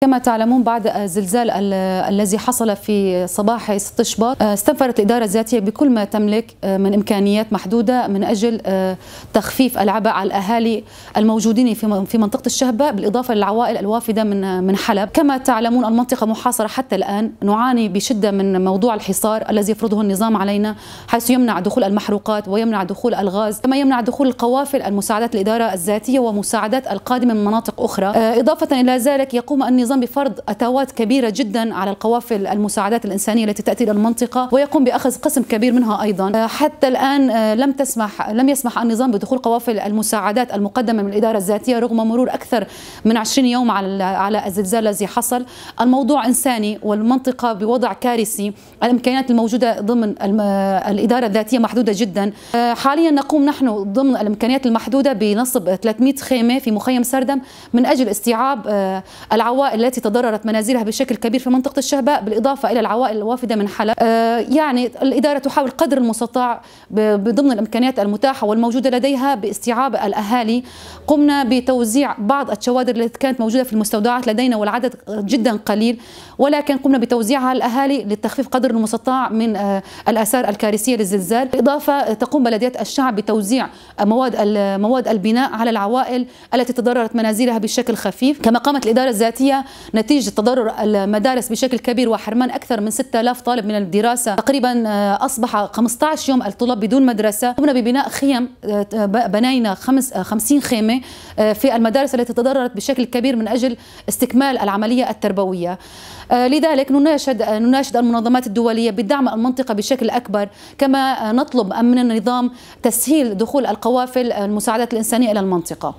كما تعلمون بعد الزلزال الذي حصل في صباح 6 شباط استنفرت الإدارة الذاتية بكل ما تملك من إمكانيات محدودة من أجل تخفيف العبء على الأهالي الموجودين في منطقة الشهبة بالإضافة للعوائل الوافدة من حلب. كما تعلمون المنطقة محاصرة حتى الآن، نعاني بشدة من موضوع الحصار الذي يفرضه النظام علينا، حيث يمنع دخول المحروقات ويمنع دخول الغاز، كما يمنع دخول القوافل المساعدات الإدارة الذاتية ومساعدات القادمة من مناطق أخرى. إضافة إلى ذلك يقوم النظام بفرض أتاوات كبيرة جدا على القوافل المساعدات الإنسانية التي تأتي إلى المنطقة، ويقوم بأخذ قسم كبير منها أيضا. حتى الآن لم يسمح النظام بدخول قوافل المساعدات المقدمة من الإدارة الذاتية رغم مرور أكثر من 20 يوم على الزلزال الذي حصل. الموضوع إنساني والمنطقة بوضع كارثي، الإمكانيات الموجودة ضمن الإدارة الذاتية محدودة جدا. حاليا نقوم نحن ضمن الإمكانيات المحدودة بنصب 300 خيمة في مخيم سردم من أجل استيعاب العوائل التي تضررت منازلها بشكل كبير في منطقة الشهباء، بالإضافة إلى العوائل الوافدة من حلب. يعني الإدارة تحاول قدر المستطاع بضمن الإمكانيات المتاحة والموجودة لديها باستيعاب الأهالي. قمنا بتوزيع بعض الشوادر التي كانت موجودة في المستودعات لدينا والعدد جدا قليل، ولكن قمنا بتوزيعها على الأهالي للتخفيف قدر المستطاع من الآثار الكارثية للزلزال. بالإضافة تقوم بلدية الشعب بتوزيع مواد البناء على العوائل التي تضررت منازلها بشكل خفيف. كما قامت الإدارة الذاتية نتيجة تضرر المدارس بشكل كبير وحرمان أكثر من 6000 طالب من الدراسة، تقريبا أصبح 15 يوم الطلاب بدون مدرسة. قمنا ببناء خيم، بنينا 50 خيمة في المدارس التي تضررت بشكل كبير من أجل استكمال العملية التربوية. لذلك نناشد المنظمات الدولية بدعم المنطقة بشكل أكبر، كما نطلب من النظام تسهيل دخول القوافل المساعدات الإنسانية إلى المنطقة.